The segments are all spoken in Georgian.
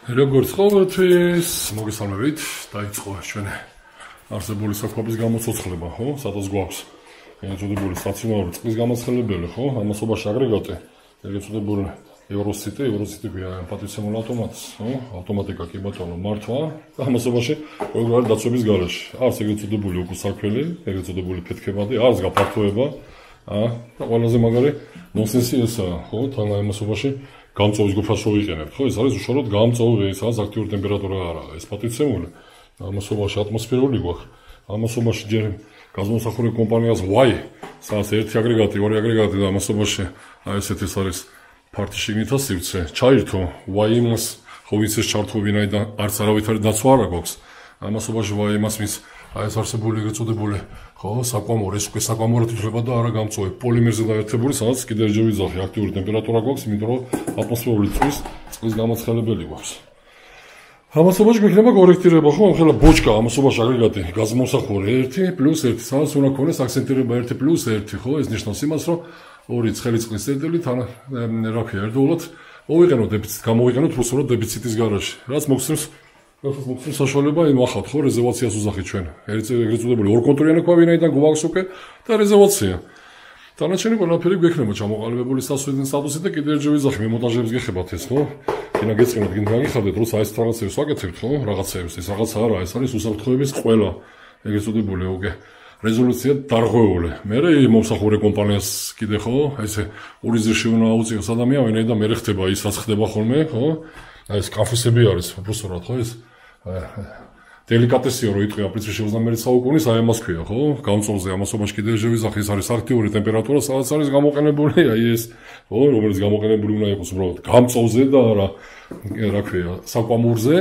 როგორც ყოველთვის მოგესალმებით, დაიწყო ჩვენი არსებული საქმის გამოცოცხლება, ხო? სადაც გვაქვს ეწოდებული სტაციონარული წყლის გამაცხელებელი, ხო? ამასობაში აგრეგატი, ეწოდებული ევროსიტი პატიცემულ ავტომატს, ხო? ავტომატიკა კი ბატონო მართვა, ამასობაში ყოველგვარი დაცვების გარეშე. არც ეწოდებული უკუსარქველი, ეწოდებული ფეთქებადი, არც გაფართოება, და ყველაზე მაგარი ნონსენსი ესაა, ხო? თან ამასობაში გამწოვის გოფას რო ვიყენებთ, ხო? ეს არის უშუალოდ გამწოვი, სადაც აქტიური ტემპერატურა არაა, ეს პატიცემული. ამასობაში ატმოსფერული გვაქვს. ამასობაში ჯერ გაზომსახურე კომპანიას Y, სადაც ერთი აგრეგატი, ორი აგრეგატი და ამასობაში ესეთ ეს არის ფართი შიგნითა სივრცე. ჩაირთო Y იმას, ხო ვინც ეს ჩართო ვინაიდან არც არავითარი დაცვა არ აქვს. ამასობაში Y იმას მის ეს არსებული ეწოდებული, ხო, საკვამორი, ეს უკვე საკვამორად ითვლება და არა გამწოვი, პოლიმერზე დაერთებული, სადაც კიდევ ჯერ ვიზახი აქტიური ტემპერატურა გვაქვს, იმიტომ რომ ატმოსფერული წყლის გამაცხელებელი გვაქვს. ამასობაში გვექნება კორექტირება, ხო, ახლა ბოჭკა, ამასობაში აგრეგატი, გაზმოსახური 1+1, სადაც უნდა ქონდეს აქცენტირება 1+1, ხო, ეს ნიშნავს იმას, რომ ორი ცხელი წყლის წერტილი თან რა ქვია, ერთდროულად მოვიყენოთ დეფიციტ, გამოვიყენოთ უსურვოთ დეფიციტის გარეშე, რაც მოგცემს საშუალება იმახავთ, ხო, რეზერვაციას უზახით ჩვენ. ეგრეთ წოდებული ორკონტროლიანი ქვა ვინაიდან გვაქვს უკვე და რეზერვაცია. დანარჩენი ყველაფერი გვექნება ჩამოყალიბებული სტატუსით და კიდევ ერთხელ ვიზახი მემონტაჟებს გეხებათ ეს, ხო? გინა გეწყინოთ, გინდა გაგიხადეთ, როცა ეს რაღაცებს ვაკეთებთ, ხო? რაღაცებს, ეს რაღაცა არა, ეს არის უსაფრთხოების ყველა ეგრეთ წოდებული უკვე რეზოლუცია დარღვეული. მე მომსახურე კომპანიას კიდე, ხო? ესე ურიზრში უნდა აუწიოს ადამიანი, ვინაიდან მე ხდება ის, რაც ხდება ხოლმე, ხო? ეს კაფესები არის, უბრალოდ, ხო, ეს დელიკატესია რო იტყვი აპრილში 21 საუკუნის, აი ამას ქვია, ხო? გამწოვზე ამასობაში კიდევ შევიზახი, ეს არის აქტიური ტემპერატურა, სადაც არის გამოყენებული, აი ეს, ხო, რომელიც გამოყენებული უნდა იყოს უბრალოდ გამწოვზე და რა ქვია, საკვამურზე.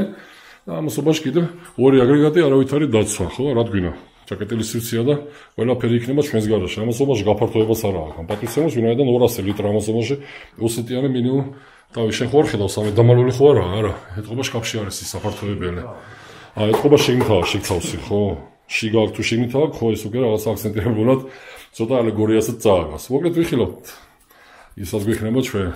და ამასობაში კიდევ ორი აგრეგატი არავითარი დაცვა, ხო? რა თქვინა? ჩაკეტილი სივრცეა და ყველაფერი იქნება ჩვენს გარშე. ამასობაში გაფართოებას არ აქვს. პატიცემოს ვინაიდან 200 ლიტრი ამასობაში ოსეტიანი მინიმუმ დავი შენ ხო არ ხედავ სამი დამალული ხო არა, ეთყობა შკაფში არის ის საფართოებელი. ეთყობა შიგნითა შეგცავსი, ხო? შიგა თუ შიგნითა, ხო ეს უკვე რაღაც აქცენტირებულად ცოტა ალეგორიასაც წააგავს. მოკლედ ვიხილავთ. ისაც გვექნება ჩვენ.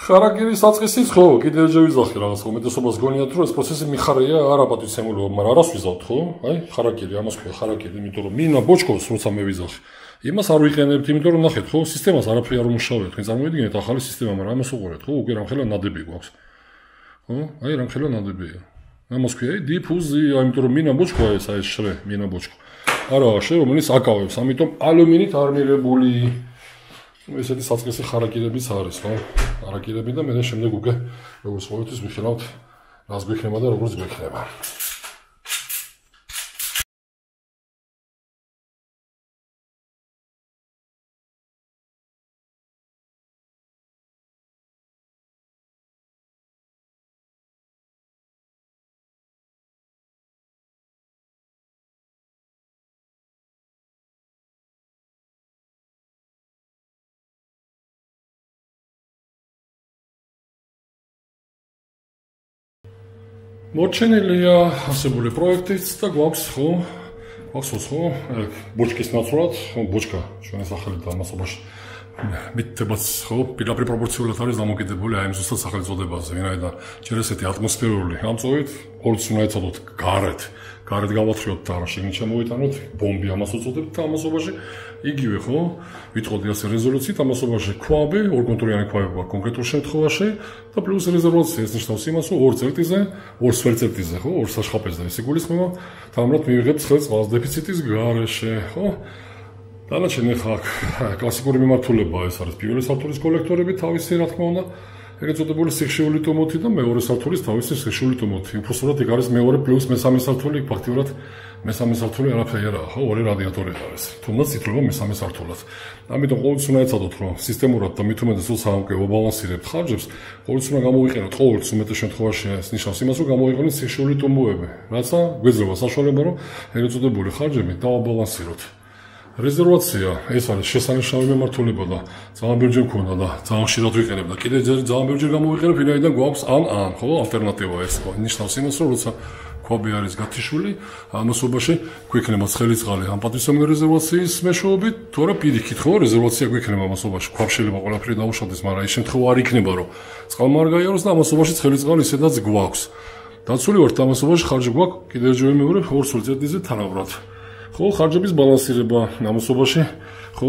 ხარაგირის საწყისიც ხო, კიდევ ჯერ ვიზახი რაღაც უმეტესობას გონიათ რომ ეს პროცესი მიხარეა არა პატიცემული, მაგრამ არას ვიზავთ, ხო? აი, ხარაგირი, ამას ქვია ხარაგირი, იმიტომ რომ მინა ბოჭკოს როცა მე ვიზახი. იმას არ ვიყენებთ, იმიტომ რომ ნახეთ, ხო, სისტემას არაფერი არ უმუშავებთ. თქვენ წარმოვიდგინეთ ახალი სისტემა, მაგრამ ამას უყურეთ, ხო? უკვე რამხელა ნადები გვაქვს. ხო? აი, რამხელა ნადებია. ამას ქვია, აი, დიფუზი, იმიტომ რომ მინა ბოჭკო ეს აი შრე, მინა ბოჭკო. არა, შრე, რომელიც აკავებს, ამიტომ ალუმინით არმირებული ესეთი საწყისი ხარაგირებიც არის, ხო? ხარაგირები და მე შემდეგ უკვე როგორც ყოველთვის ვიხილავთ, რას გვექნება და როგორც გვექნება. მორჩენილია ასებული პროექტიც და გვაქვს, ხო? გვაქვს, ხო? ბოჭკის ნაცვლად, ხო, ბოჭკა ჩვენ ეს ახალი დამასობაში მითებაც, ხო, პირდაპირ პროპორციულად არის დამოკიდებული აი ამ ზუსტად სახელწოდებაზე, ვინაიდან ჯერ ესეთი ატმოსფერული გამწოვით, ორც უნდა ეცადოთ გარეთ გავათხიოთ და შეგნით შემოვიტანოთ, ბომბი ამას უწოდებთ და ამასობაში იგივე, ხო? ვიტყოდი ასე რეზოლუციით, ამასობაში ქვაბი, ორკონტროლიანი ქვაბი გვაქვს კონკრეტულ შემთხვევაში და პლუს რეზერვაცია, ეს ნიშნავს იმას, რომ ორ წერტილზე, ორ სვერწერტილზე, ხო, ორ საშხაპეზე ეს იგულისხმება, თამრად მივიღებთ ცხელ წყალს დეფიციტის გარეშე, ხო? დანარჩენი ხა კლასიკური მიმართულებაა, ეს არის პირველი სართულის კოლექტორები, თავისი რა თქმა უნდა, ეგრეთ წოდებული სიხშირული ტომოთი და მეორე სართულის თავისი სიხშირული ტომოთი. უბრალოდ ეგ არის მეორე პლუს მესამე სართული, ფაქტიურად მესამე სართული არაფერი არაა, ხო, ორი რადიატორი არის. თუნდაც ითვლება მესამე სართულად. ამიტომ ყოველთვის უნდა ეცადოთ, რომ სისტემურად და მით უმეტეს როცა ვაბალანსირებთ ხარჯებს, ყოველთვის უნდა გამოვიყენოთ ყოველთვის უმეტეს შემთხვევაში ეს ნიშნავს იმას, რომ გამოვიყენოთ სიხშირული ტომოები, რაცა გვეძლევა საშუალება, რომ ეგრეთ წოდებული ხარჯები დავაბალანსიროთ. რეზერვაცია ეს არის შესანიშნავი მიმართულება და ძალიან ბევრჯერ მქონდა და ძალიან ხშირად ვიყენებ და კიდევ ძალიან ბევრჯერ გამოვიყენებ, ვინაიდან გვაქვს ან ხო ალტერნატივა ეს ნიშნავს იმას, რომ როცა ქვაბი არის გათიშული, ამასობაში გვექნება ცხელი წყალი ამ პატივსამო რეზერვაციის მეშვეობით, თუ არა პირიქით ხო რეზერვაცია გვექნება ამასობაში, ქვაბ შეიძლება ყველაფერი დაუშვდეს, მაგრამ ის შემთხვევა არ იქნება, რომ წყალმა არ გაიაროს და ამასობაში ცხელი წყალი ისედაც გვაქვს. დაცული ვართ ამასობაში ხარჯი გვაქვს, კიდევ ჯერ ვიმეორებ 2 სულწედიზე თანაბრად. ხო, ხარჯების ბალანსირება ამასობაში, ხო,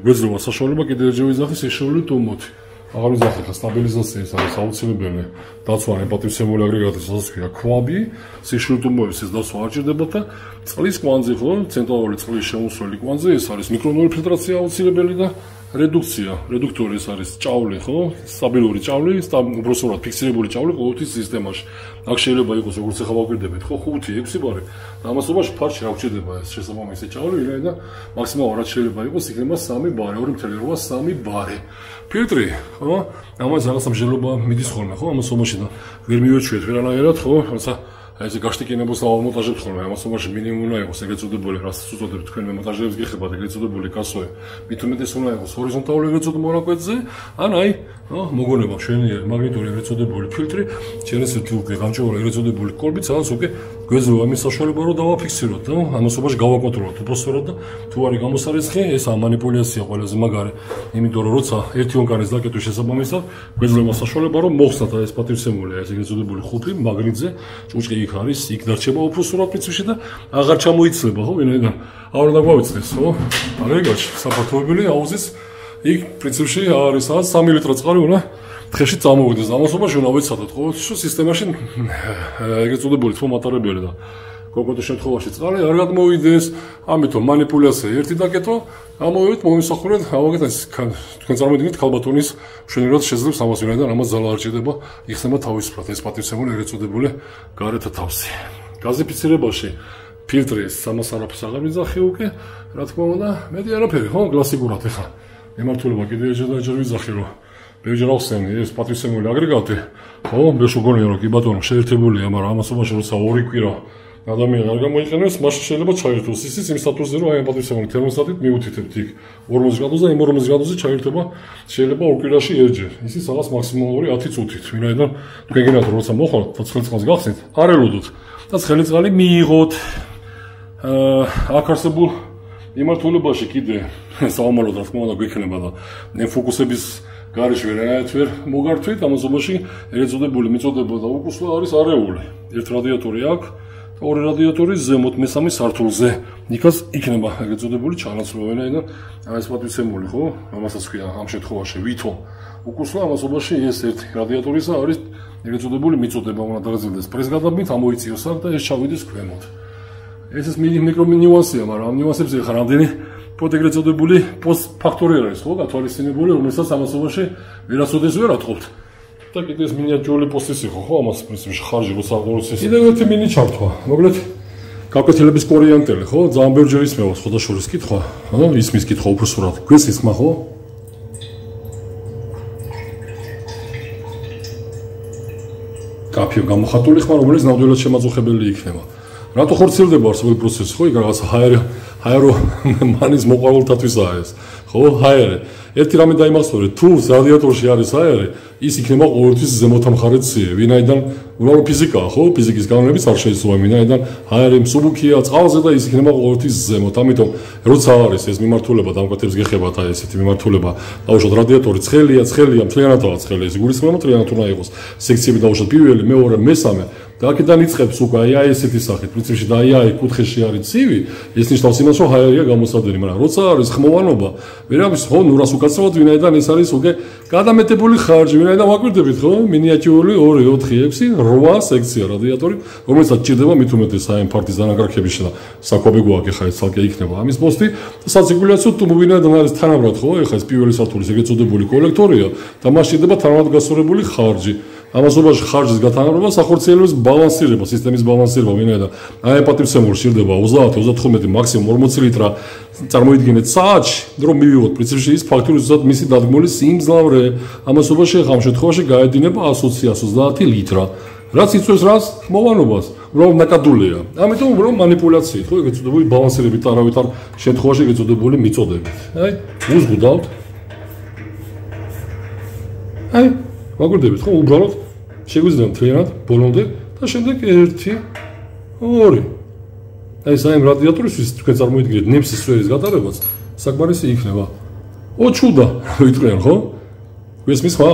გვეძლევა საშუალება კიდევ ჯერ ვიზახის ეშეული ტუმოთი. აღარ ვიზახე ხა სტაბილიზაცია ეს არის აუცილებელი. დაცვა პატივსემული აგრეგატის სასწრაფოა ქვაბი, სიშული ტუმოების ეს დაცვა არ ჭირდებათ და წყლის კვანძი, ხო, ცენტრალური წყლის შემოსვლელი კვანძი, ეს არის მიკრონული ფილტრაცია აუცილებელი და რედუქცია, რედუქტორი ეს არის ჭავლი, ხო? სტაბილური ჭავლი, უბრალოდ ფიქსირებული ჭავლი ყოველთვის სისტემაში. აქ შეიძლება იყოს როგორც ახლა ვაკვირდებით, ხო, 5-6 ბარი. და ამასობაში ფარში რა გვჭირდება ეს შესაბამისი ჭავლი, ვინაიდან მაქსიმალურად შეიძლება იყოს იქნება 3 ბარი, 2.8 ბარი. ფილტრი, ხო? ამას რაღაც მსჯელობა მიდის ხოლმე, ხო? ამასობაში და ვერ მივეჩვიეთ ვერანაირად, ხო? როცა ეს გაშტიკინებულს ავმონტაჟებთ ხოლმე, ამასობაში მინიმუმ უნდა იყოს ეგრეთ წოდებული, რაც უწოდებთ თქვენ მემონტაჟებს გიხებათ ეგრეთ წოდებული კასოე. მით უმეტეს უნდა იყოს ჰორიზონტალური ეგრეთ წოდებული მონაკვეთზე, ან აი, მოგონება მშვენიერი მაგნიტური ეგრეთ წოდებული ფილტრი, ჩენესეთ უკვე გამჭვირვალე ეგრეთ წოდებული კორბი, სადაც უკვე გვეძლევა იმის საშუალება რომ დავაფიქსიროთ, ამასობაში გავაკონტროლოთ უბრალოდ და თუ არის გამოსარიცხი, ეს მანიპულაცია ყველაზე მაგარი, იმიტომ რომ როცა ერთი ონკარის დაკეტვის შესაბამისად გვეძლევა საშუალება რომ მოხსნათ ეს პატივსემული ეს ეგრეთ წოდებული ხუთი მაგნიტზე, ჭუჭყი იქ არის, იქ დარჩება უფრო სრულად პრინციპში და აღარ ჩამოიცლება, ხო, ვინაიდან არ უნდა გვავიწყდეს, ხო? აგრეგატში საფართოებელი აუზის იქ პრინციპში არის 3 ლიტრო წყალი უნდა დღეში წამოვიდეს. ამასობაში უნდა ვიცადოთ ყოველთვის სისტემაში ეგრეთ წოდებული თმომატარებელი და კონკრეტულ შემთხვევაში წყალი არ გადმოვიდეს, ამიტომ მანიპულაცია ერთი დაკეტვა, ამოვიდეთ მომისახურეთ, ავაგეთ თქვენ წარმოიდგინეთ ქალბატონის მშვენივრად შეძლებს ამას, ვინაიდან ამას ძალა არ ჭირდება, იხსნება თავისუფლად ეს პატივსემული ეგრეთ წოდებული გარეთა თავსი. გაზიფიცირებაში ფილტრის ამას არაფერს აღარ ვიძახი უკვე, რა თქმა უნდა, მეტი არაფერი, ხო, კლასიკურად ეხა მემართულება კიდევ ჯერ ვიძახი, რომ ბევრჯერ ახსენე ეს პატივსემული აგრეგატი, ხო, ბეშო გონია რომ კი ბატონო შეერთებულია, მაგრამ ამასობაში როცა 2 კვირა ადამიანი არ გამოიყენებს, მაშინ შეიძლება ჩაერთოს ისიც იმ სტატუსზე, რომ აი ამ პატივსემული თერმოსტატით მიუთითებთ იქ 40 გრადუსზე, იმ 40 გრადუსზე ჩაერთება შეიძლება 2 კვირაში ერთჯერ. ისიც რაღაც მაქსიმალური 10 წუთით, ვინაიდან თქვენ გინდათ როცა მოხვალ და ცხელი წყალს გახსნით, არ ელოდოთ და ცხელი წყალი მიიღოთ. აქ არსებულ იმართულებაში კიდე საომაროდ რა თქმა უნდა გვექნება და ნეფოკუსების გარეშე ვერანაირად ვერ მოგართვით, ამასობაში ეგრეთ წოდებული მიწოდება და უკუსლა არის არეული. ერთ რადიატორი აქვს და 2 რადიატორი ზემოთ მესამე სართულზე. იქაც იქნება ეგრეთ წოდებული ჩანაცვლება, ვინაიდან ეს პატივსემული, ხო? ამასაც ქვია ამ შემთხვევაში ვითომ უკუსლა, ამასობაში ეს ერთი რადიატორისა არის ეგრეთ წოდებული მიწოდება უნდა დაგრძელდეს პრესგადაბით, ამოიწიოს აქ და ეს ჩავიდეს ქვემოთ. ეს მიკრო ნიუანსია, მაგრამ ამ ნიუანსებზე ხარ რამდენი ეგრეთ წოდებული ფაქტორი არის, ხო, გათვალისწინებული, რომელსაც ამასობაში ვერასოდეს ვერ ატყობთ. და კიდე ეს მინიატურული პოსტის იყო, ხო, ამას პრინციპში ხარჯი როცა აღორცეს. კიდევ ერთი მინი ჩართვა. მოკლედ გაკვეთილების კორიენტელი, ხო, ძალიან ბევრჯერ ისმევა სხვადასხვა კითხვა, ხო, ისმის კითხვა უფრო სრულად. გვესმის ხმა, ხო? კაფეო გამოხატული ხმა, რომელიც ნამდვილად შემაწუხებელი იქნება. რატო ხორციელდება არსებული პროცესი, ხო? იქ რაღაც ჰაერო მანის მოყვარულთათვისაა ეს. ხო, ჰაერე. ერთი რამე დაიმახსოვრეთ, თუ რადიატორში არის ჰაერე, ის იქნება ყოველთვის ზემოთ მხარეთ ცივი, ვინაიდან უბრალოდ ფიზიკაა, ხო? ფიზიკის განონებიც არ შეიძლება, ვინაიდან ჰაერი მსუბუქია წყალზე და ის იქნება ყოველთვის ზემოთ. ამიტომ როცა არის ეს მიმართულება დამკვეთებს გეხებათ აი ესეთი მიმართულება, დაუშვათ რადიატორი ცხელია, მთლიანადაა ცხელი, ეს გულისხმობა მთლიანად უნდა იყოს. სექციები დაუშვათ პირველი, მეორე, მესამე და აქედან იწყებს უკვე აი ესეთი სახით, პრინციპში და აი კუთხეში არის ცივი, ეს ნიშნავს იმას, რომ ჰაერია გამოსადენი, მაგრამ როცა არის ხმოვანობა, ვერ არის ხო, ნურას უკაცრავად, ვინაიდან ეს არის უკვე გადამეტებული ხარჯი, ვინაიდან ვაკვირდებით, ხო, მინიატურული 2, 4, 6, 8 სექცია რადიატორი, რომელსაც ჭირდება მით უმეტეს აი ფარტის დანაკარქებისა და საკვები გვაქვს, ხა ეს ცალკე იქნება ამის პოსტი და საცირკულაციო ტუბი, ვინაიდან არის თანაბრად, ხო, ეხა ეს პირველი სართულის ეგრეთ წოდებული კოლექტორია და მას ჭირდება თანაბრად გასწორებული ხარჯი. ამასობაში ხარჯის გათანაბრობა სახორციელების ბალანსირება, სისტემის ბალანსირება, ვინაიდან აი პატივსემული ჭირდება 30-35 მაქსიმუმ 40 ლიტრა წარმოიდგინეთ საათში, რომ მივიღოთ პრინციპში ის ფაქტორი, ზუსტად მისი დადგმული სიმძლავრე. ამასობაში ამ შემთხვევაში გაედინება 120-130 ლიტრა. რაც იწვევს რას? ხმოვანობას. უბრალოდ ნაკადულია. ამიტომ უბრალოდ მანიპულაციით, ხო, ეგრეთ წოდებული ბალანსირებით არავითარ შემთხვევაში ეგრეთ წოდებული მიწოდებით. აი, უზღუდავთ. აი, ვაკვირდებით, ხო, უბრალოდ შეგვიძლია მთლიანად ბოლომდე და შემდეგ 1 ორი. აი საიმ რადიატორისთვის თქვენ წარმოიდგინეთ ნემსის სვერის გატარებაც საკმარისი იქნება. ო ჩუდა, ვიტყვიან ხო? გვესმის ხმა?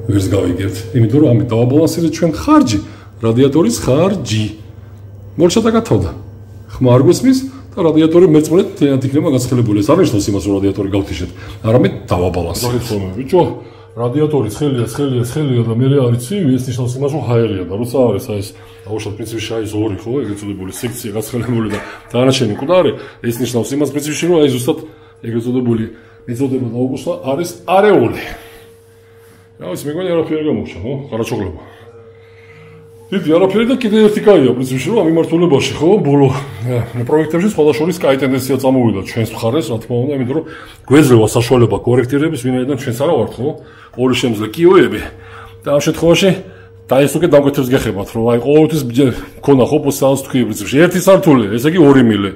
ვერს გავიგებთ, იმიტომ რომ ამით დავაბალანსირეთ ჩვენ ხარჯი, რადიატორის ხარჯი. მორჩა დაგათავდა. ხმა არ გვესმის და რადიატორი მეწმუნეთ თენად იქნება გასხელებული. ეს არ ნიშნავს იმას, რომ რადიატორი გავთიშეთ, არამედ დავაბალანსირეთ. ბიჭო, რადიატორი ცხელია და მე არ იცი, ეს ნიშნავს იმას, რომ ჰაერია და როცა არის ეს აუშვათ პრინციპში შაის ორი ხო, ეგრეთ წოდებული სექცია გასხელებული და დანარჩენი მკვდარი, ეს ნიშნავს იმას პრინციპში, რომ აი ზუსტად ეგრეთ წოდებული მიწოდება დაუგუსტა არის არეული. რა ვიცი, მეგონი არაფერი გამორჩა, ხო? ყარაჩოღლება. დიდი არაფერი და კიდე ერთი კაია პრინციპში, რომ ამ მიმართულებაში ხო, ბოლო პროექტებში სხვადასხვა კაი ტენდენცია წამოვიდა ჩვენს მხარეს, რა თქმა უნდა, იმიტომ რომ გვეძლევა საშუალება კორექტირების, ვინაიდან ჩვენს არა ვართ, ხო? ორი შემძლე კიოები და ამ შემთხვევაში და ეს უკვე დამკვეთებს გეხებათ, რომ აი ყოველთვის მქონა ხო პოსტალს თქვი პრინციპში ერთი სართული, ესე იგი 2 მილი.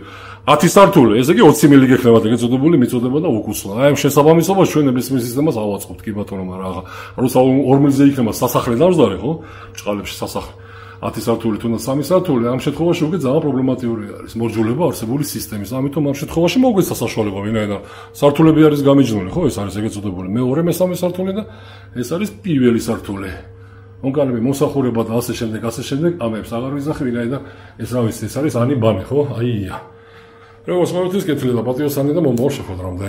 10 სართული, ესე იგი 20 მილი გექნებათ ეგრეთ წოდებული მიწოდება და უკუსლა. აი ამ შესაბამისობაში ჩვენ ნებისმიერ სისტემას ავაწყობთ, კი ბატონო, მაგრამ აღა როცა 2 მილზე იქნება სასახლე დამждარი, ხო? ჭყალებში სასახლე. 10 სართული თუნდაც 3 სართული, ამ შემთხვევაში უკვე ძალიან პრობლემატიური არის მორჯულება არსებული სისტემის. ამიტომ ამ შემთხვევაში მოგვეცა საშუალება, ვინაიდან სართულები არის გამიჯნული, ხო? ეს არის ეგრეთ წოდებული მეორე, მესამე სართული და ეს არის პირველი სართული.ონკანები მოსახურება და ასე შემდეგ, ამებს აღარ ვიზახი, ვინაიდან ეს რა ვიცი, ეს არის ანი ბანი, ხო? აია. როგორც მოვიდეს კეთილი და პატიოსანი და მომავალ შეხვედრამდე.